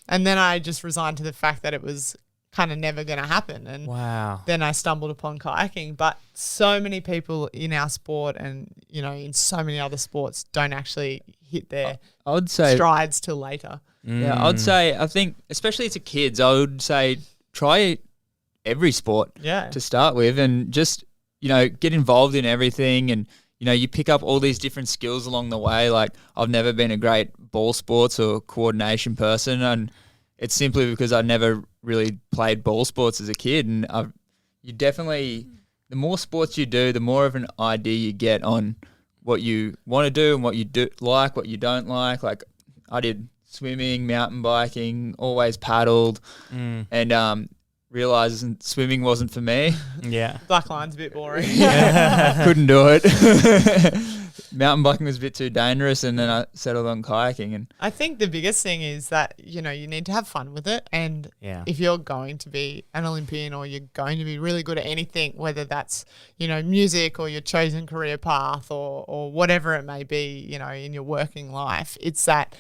And then I just resigned to the fact that it was kind of never going to happen. And then I stumbled upon kayaking. But so many people in our sport and, you know, in so many other sports don't actually hit their strides till later. Yeah, I think, especially to kids, I would say try every sport to start with, and just, you know, get involved in everything. And, you know, you pick up all these different skills along the way. Like, I've never been a great ball sports or coordination person, and it's simply because I never really played ball sports as a kid. And the more sports you do, the more of an idea you get on what you want to do and what you do like, what you don't like. Like, I did swimming, mountain biking, always paddled, and realised swimming wasn't for me. Yeah. Black line's a bit boring. Couldn't do it. Mountain biking was a bit too dangerous, and then I settled on kayaking. And I think the biggest thing is that, you know, you need to have fun with it. And if you're going to be an Olympian, or you're going to be really good at anything, whether that's, you know, music or your chosen career path or whatever it may be, you know, in your working life, it's that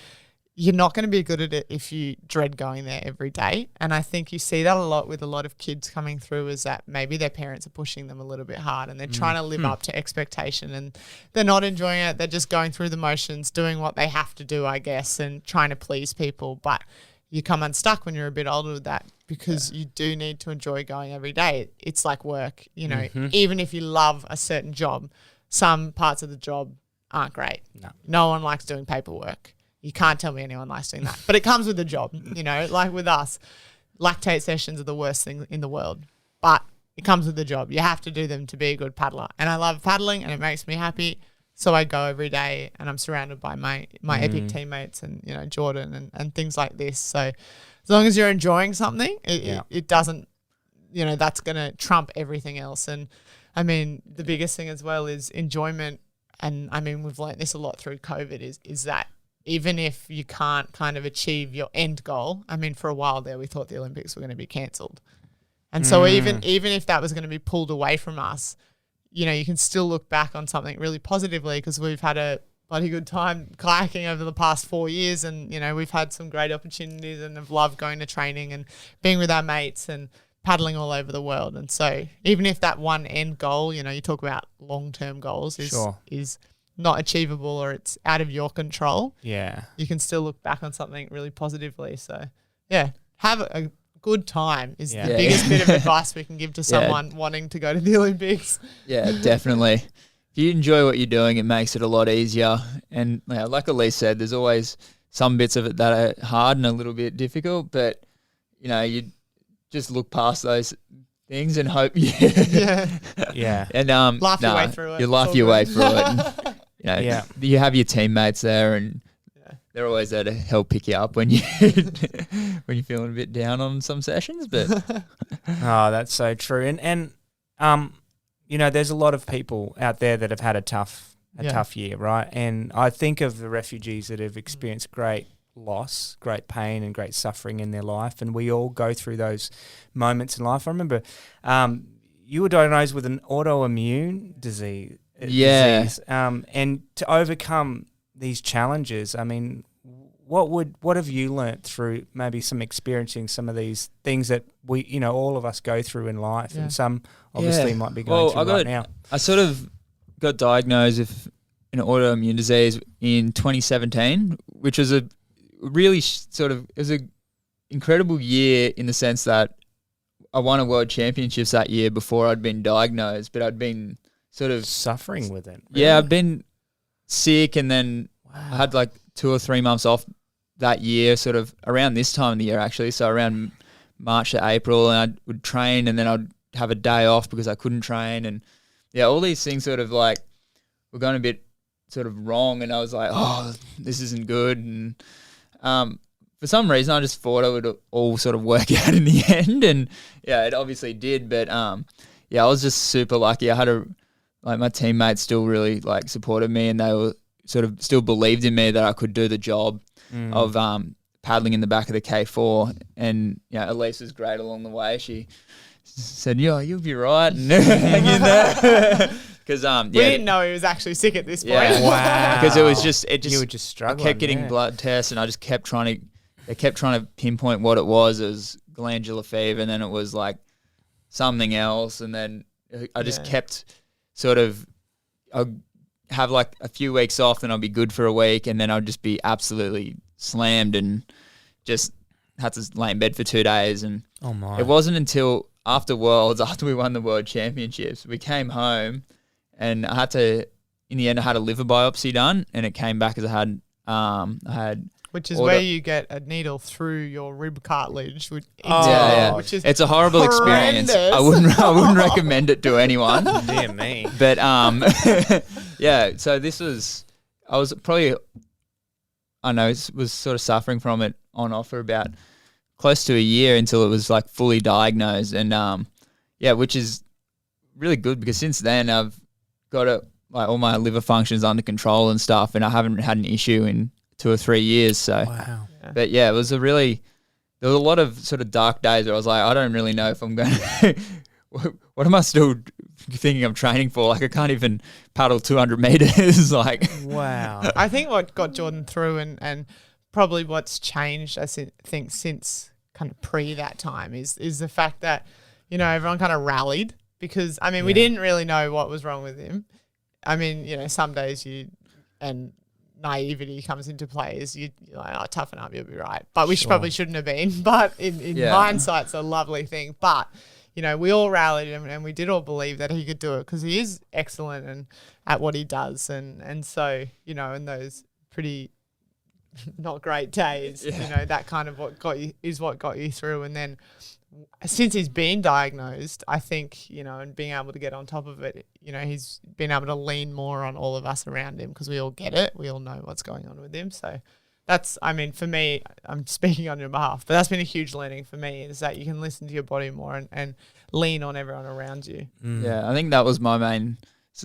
you're not going to be good at it if you dread going there every day. And I think you see that a lot with a lot of kids coming through, is that maybe their parents are pushing them a little bit hard and they're trying to live up to expectation, and they're not enjoying it. They're just going through the motions, doing what they have to do, I guess, and trying to please people. But you come unstuck when you're a bit older with that, because you do need to enjoy going every day. It's like work, you know, even if you love a certain job, some parts of the job aren't great. No one likes doing paperwork. You can't tell me anyone likes doing that. But it comes with the job, you know, like with us. Lactate sessions are the worst thing in the world. But it comes with the job. You have to do them to be a good paddler. And I love paddling, and it makes me happy. So I go every day and I'm surrounded by my epic teammates and, you know, Jordan and things like this. So as long as you're enjoying something, it doesn't, you know, that's going to trump everything else. And I mean, the biggest thing as well is enjoyment. And I mean, we've learnt this a lot through COVID is that even if you can't kind of achieve your end goal, I mean, for a while there, we thought the Olympics were going to be cancelled. And so even if that was going to be pulled away from us, you know, you can still look back on something really positively because we've had a bloody good time kayaking over the past 4 years, and, you know, we've had some great opportunities and have loved going to training and being with our mates and paddling all over the world. And so even if that one end goal, you know, you talk about long-term goals is not achievable or it's out of your control, you can still look back on something really positively. So, yeah, have a good time is the biggest bit of advice we can give to someone wanting to go to the Olympics. Yeah, definitely. If you enjoy what you're doing, it makes it a lot easier. And like Elise said, there's always some bits of it that are hard and a little bit difficult, but, you know, you just look past those things and hope and laugh your way through it. You laugh your way through it. And, you know, you have your teammates there, and they're always there to help pick you up when you when you're feeling a bit down on some sessions. But that's so true. And you know, there's a lot of people out there that have had a tough year, right? And I think of the refugees that have experienced great loss, great pain and great suffering in their life, and we all go through those moments in life. I remember you were diagnosed with an autoimmune disease. And to overcome these challenges, I mean, what have you learnt through maybe experiencing some of these things that we, you know, all of us go through in life, and some obviously might be going through right now? I sort of got diagnosed with an autoimmune disease in 2017, which was a really it was an incredible year in the sense that I won a world championships that year before I'd been diagnosed, but I'd been sort of suffering with it. Really? Yeah, I've been sick, and then I had like 2 or 3 months off that year, sort of around this time of the year actually. So around March to April, and I would train, and then I'd have a day off because I couldn't train, and all these things sort of like were going a bit sort of wrong, and I was like, oh, this isn't good, and for some reason I just thought it would all sort of work out in the end, and it obviously did. But I was just super lucky. I had my teammates still really like supported me, and they were sort of still believed in me that I could do the job of paddling in the back of the K4. And Elise was great along the way. She said, "Yeah, you'll be right," and hang in there. Because we didn't know he was actually sick at this point. Wow. Because you were just struggling. I kept getting blood tests, and I just kept trying to pinpoint what it was. It was glandular fever, and then it was like something else, and then I just kept sort of. I'd have like a few weeks off, and I'd be good for a week, and then I'd just be absolutely slammed, and just had to lay in bed for 2 days. And it wasn't until after Worlds, after we won the World Championships, we came home. And I had a liver biopsy done, and it came back as I had which is where you get a needle through your rib cartilage. Which is it's a horrible experience. I wouldn't recommend it to anyone. Dear me. But so I was sort of suffering from it on off for about close to a year until it was like fully diagnosed, and which is really good because since then I've got all my liver functions under control and stuff, and I haven't had an issue in 2 or 3 years. So, but it was there was a lot of sort of dark days where I was like, I don't really know if I'm going to, what am I still thinking I'm training for? Like I can't even paddle 200 meters. Like, wow. I think what got Jordan through and probably what's changed, I think, since kind of pre that time is the fact that, everyone kind of rallied. Because, we didn't really know what was wrong with him. Some days and naivety comes into play. You're like, oh, toughen up, you'll be right. But we probably shouldn't have been. But in hindsight, it's a lovely thing. But, we all rallied him, and we did all believe that he could do it because he is excellent and at what he does. And so, in those pretty not great days, that kind of what got you through. And then since he's been diagnosed, I think, and being able to get on top of it, he's been able to lean more on all of us around him because we all get it. We all know what's going on with him. So that's, for me, I'm speaking on your behalf, but that's been a huge learning for me, is that you can listen to your body more and lean on everyone around you. Yeah, I think that was my main,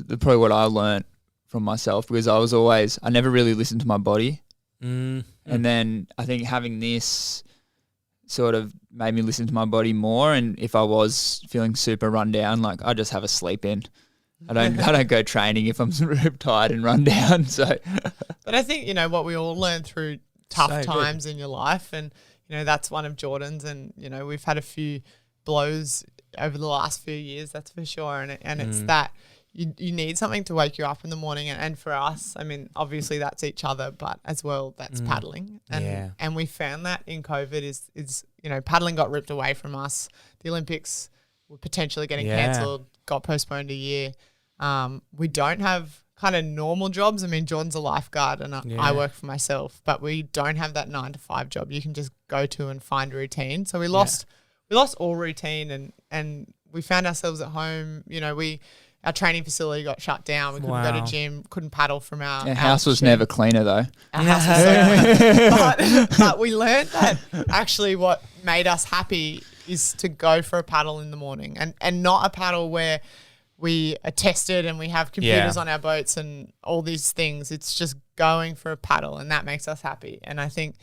probably what I learned from myself, because I never really listened to my body. And then I think having this sort of made me listen to my body more. And if I was feeling super run down, like I just have a sleep in. I don't go training if I'm sort of tired and run down. So, but I think what we all learn through tough times in your life, and that's one of Jordan's. And we've had a few blows over the last few years, that's for sure. And it's that you need something to wake you up in the morning. And for us, obviously that's each other, but as well that's paddling. And we found that in COVID is paddling got ripped away from us. The Olympics were potentially getting cancelled, got postponed a year. We don't have kind of normal jobs. Jordan's a lifeguard and I work for myself, but we don't have that 9 to 5 job you can just go to and find routine. So we lost all routine and we found ourselves at home. Our training facility got shut down. We couldn't go to gym, couldn't paddle from our house was never cleaner though. Our house was so clean. But we learned that actually what made us happy is to go for a paddle in the morning and not a paddle where we are tested and we have computers on our boats and all these things. It's just going for a paddle, and that makes us happy. And I think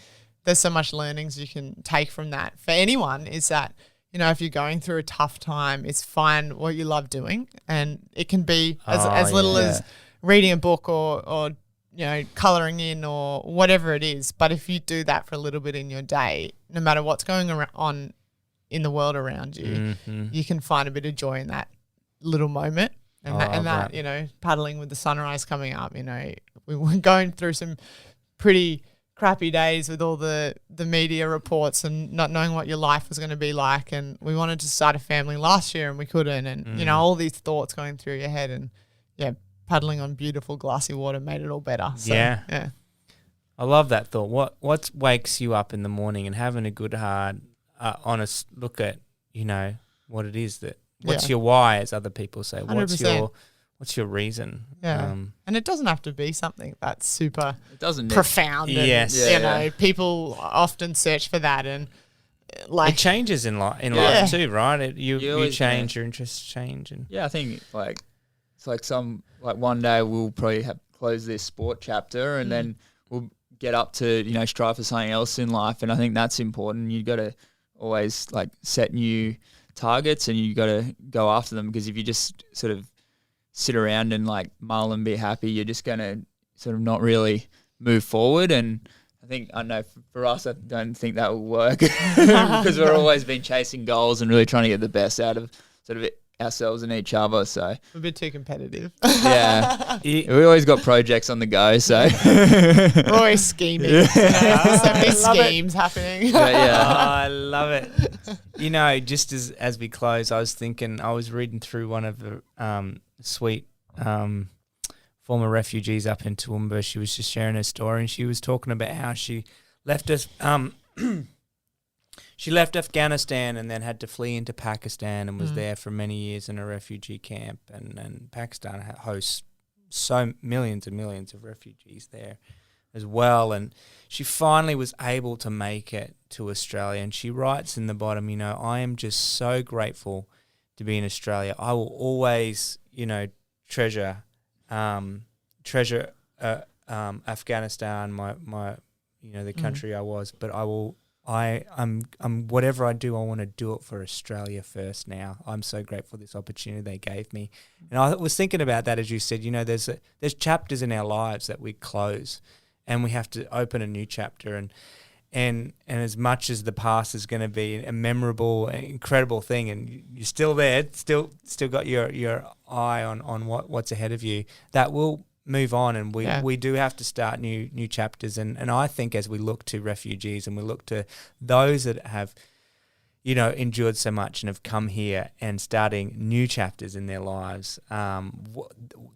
there's so much learnings you can take from that. For anyone is that, if you're going through a tough time, it's find what you love doing. And it can be as little as reading a book or colouring in or whatever it is. But if you do that for a little bit in your day, no matter what's going on in the world around you, you can find a bit of joy in that little moment. And paddling with the sunrise coming up, we were going through some pretty crappy days with all the media reports and not knowing what your life was going to be like. And we wanted to start a family last year and we couldn't. And, all these thoughts going through your head, and paddling on beautiful glassy water made it all better. So, yeah. I love that thought. What wakes you up in the morning, and having a good, hard, honest look at, what it is that, what's your why, as other people say? 100%. What's your reason? Yeah. And it doesn't have to be something that's super it profound. And, people often search for that, and it changes in life too, right? You change, your interests change. And I think it's like one day we'll probably have close this sport chapter and then we'll get up to, strive for something else in life. And I think that's important. You got to always set new targets and you got to go after them, because if you just sort of sit around and mull and be happy, you're just going to sort of not really move forward. And I know for us, I don't think that will work because we're always been chasing goals and really trying to get the best out of sort of ourselves and each other. So a bit too competitive. We always got projects on the go. So we're always scheming. So many schemes happening. I love it. Just as we close, I was reading through one of the sweet former refugees up in Toowoomba. She was just sharing her story, and she was talking about how she left us. She left Afghanistan and then had to flee into Pakistan and was there for many years in a refugee camp. And Pakistan hosts so millions and millions of refugees there as well. And she finally was able to make it to Australia. And she writes in the bottom, I am just so grateful to be in Australia. I will always, treasure Afghanistan, my the country I was, but I'm whatever I do, I want to do it for Australia first now. I'm so grateful for this opportunity they gave me. And I was thinking about that as you said, there's chapters in our lives that we close and we have to open a new chapter, and as much as the past is going to be a memorable, incredible thing, and you're still there, still got your eye on what's ahead of you, that will move on, and we do have to start new chapters. And I think as we look to refugees and we look to those that have endured so much and have come here and starting new chapters in their lives,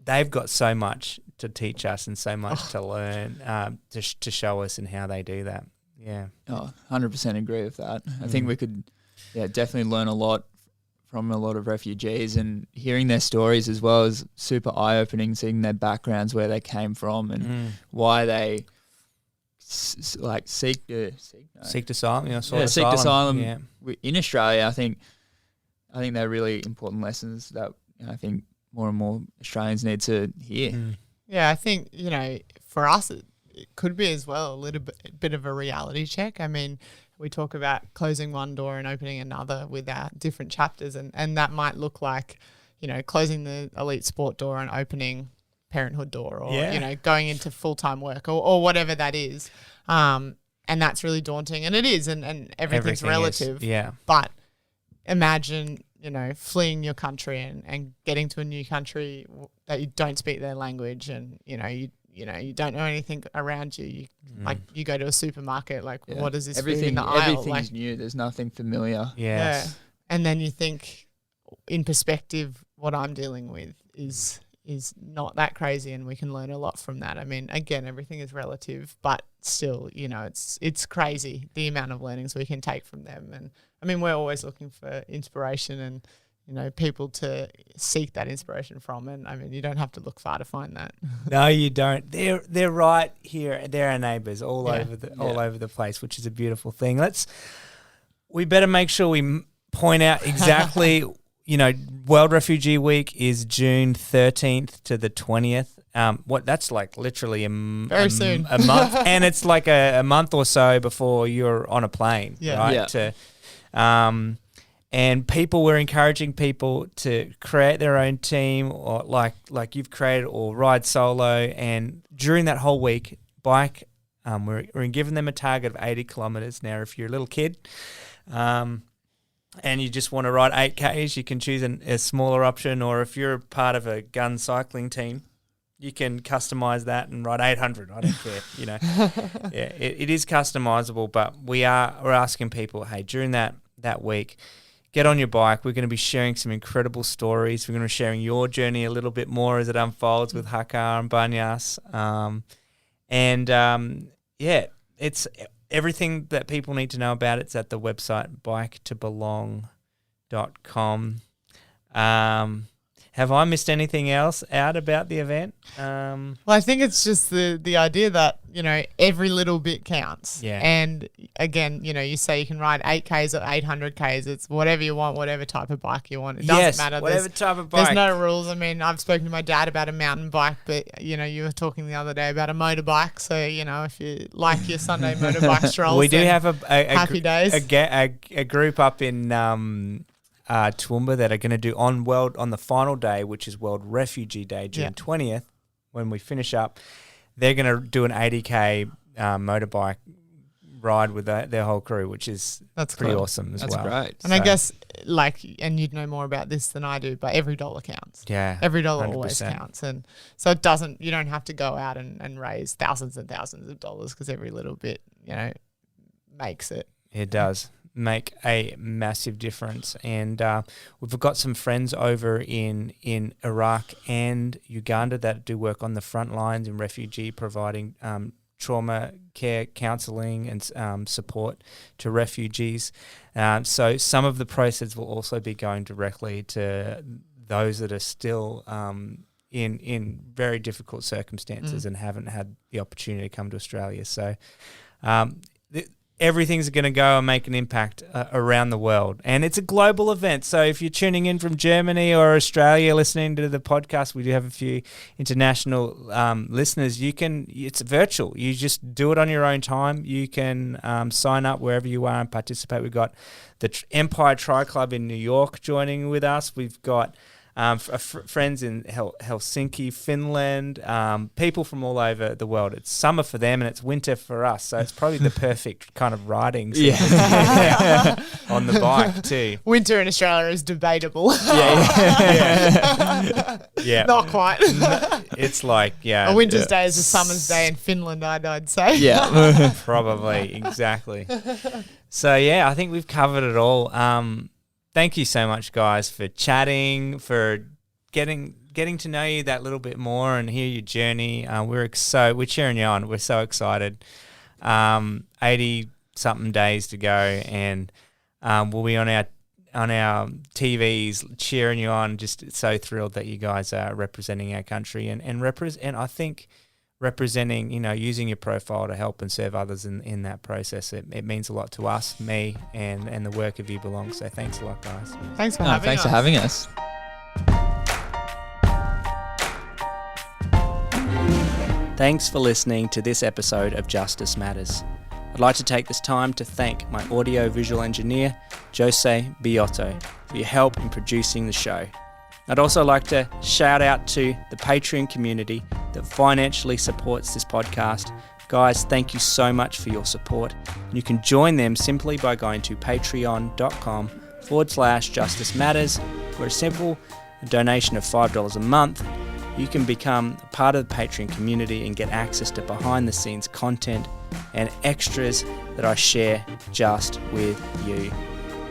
they've got so much to teach us and so much to learn, to show us and how they do that. Yeah. Oh, 100% agree with that. I think we could yeah, definitely learn a lot from a lot of refugees, and hearing their stories as well is super eye-opening, seeing their backgrounds, where they came from and why they seek asylum. Seek asylum in Australia. I think they're really important lessons that I think more and more Australians need to hear. Yeah, I think, for us, it could be as well a little bit of a reality check. I mean, we talk about closing one door and opening another with our different chapters, and that might look like, closing the elite sport door and opening parenthood door, or, going into full-time work or whatever that is. And that's really daunting, and it is, and everything's relative. But imagine, fleeing your country and getting to a new country that you don't speak their language, and, you don't know anything around you. You go to a supermarket, what is this food in the aisle? Everything's new. There's nothing familiar. Yes. Yeah. And then you think, in perspective, what I'm dealing with is not that crazy, and we can learn a lot from that. I mean, again, everything is relative, but still, it's crazy the amount of learnings we can take from them. And I mean, we're always looking for inspiration and, people to seek that inspiration from. And I mean, you don't have to look far to find that. No, you don't. They're right here. They're our neighbours all over the place, which is a beautiful thing. We better make sure we point out exactly. World Refugee Week is June 13th to the 20th. That's like literally very soon. A month, and it's like a month or so before you're on a plane, right? Yeah. And we're encouraging people to create their own team, or like you've created, or ride solo. And during that whole week, bike. We're giving them a target of 80 kilometres. Now, if you're a little kid, and you just want to ride 8Ks, you can choose a smaller option. Or if you're part of a gun cycling team, you can customize that and ride 800. I don't care. It is customizable, but we're asking people, hey, during that week, get on your bike. We're going to be sharing some incredible stories. We're going to be sharing your journey a little bit more as it unfolds with Hakar and Banyas. It's everything that people need to know about. It's at the website biketobelong.com. Have I missed anything else out about the event? Well, I think it's just the idea that, every little bit counts. Yeah. And again, you say you can ride 8Ks or 800Ks. It's whatever you want, whatever type of bike you want. It doesn't matter. Whatever type of bike. There's no rules. I mean, I've spoken to my dad about a mountain bike, but, you were talking the other day about a motorbike. So, if you like your Sunday motorbike strolls, we do have happy days. A group up in Toowoomba that are going to do on the final day, which is World Refugee Day, June 20th, when we finish up. They're going to do an 80K motorbike ride with their whole crew, which is pretty awesome as well. That's great. And I guess, and you'd know more about this than I do, but every dollar counts. Yeah. Every dollar 100%. always counts. And so you don't have to go out and raise thousands and thousands of dollars, because every little bit, makes it. It does make a massive difference. And we've got some friends over in Iraq and Uganda that do work on the front lines in refugee, providing trauma care, counselling and support to refugees. So some of the proceeds will also be going directly to those that are still in very difficult circumstances and haven't had the opportunity to come to Australia. So everything's going to go and make an impact around the world. And it's a global event. So if you're tuning in from Germany or Australia listening to the podcast, we do have a few international listeners. It's virtual. You just do it on your own time. You can sign up wherever you are and participate. We've got the Empire Tri Club in New York joining with us. We've got friends in Helsinki, Finland, people from all over the world. It's summer for them and it's winter for us, so it's probably the perfect kind of riding on the bike too. Winter in Australia is debatable. Yeah. Not quite. It's like, a winter's day is a summer's day in Finland, I'd say. Yeah. Probably, exactly. So, I think we've covered it all. Thank you so much, guys, for chatting, for getting to know you that little bit more and hear your journey. We're cheering you on. We're so excited. 80-something days to go, and We'll be on our TVs cheering you on. Just so thrilled that you guys are representing our country and I think representing, using your profile to help and serve others in that process. It means a lot to us, me, and the work of You Belong. So thanks a lot, guys. Thanks for having us. Thanks for having us. Thanks for listening to this episode of Justice Matters. I'd like to take this time to thank my audio-visual engineer, Jose Biotto, for your help in producing the show. I'd also like to shout out to the Patreon community that financially supports this podcast. Guys, thank you so much for your support. You can join them simply by going to patreon.com/Justice Matters. For a simple donation of $5 a month, you can become a part of the Patreon community and get access to behind-the-scenes content and extras that I share just with you.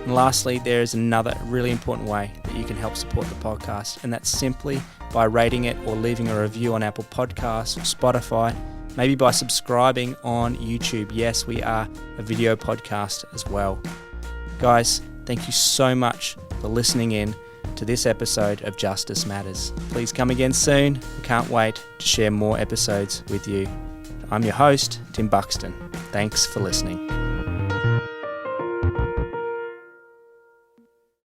And lastly, there is another really important way that you can help support the podcast, and that's simply by rating it or leaving a review on Apple Podcasts or Spotify, maybe by subscribing on YouTube. Yes, we are a video podcast as well. Guys, thank you so much for listening in to this episode of Justice Matters. Please come again soon. I can't wait to share more episodes with you. I'm your host, Tim Buxton. Thanks for listening.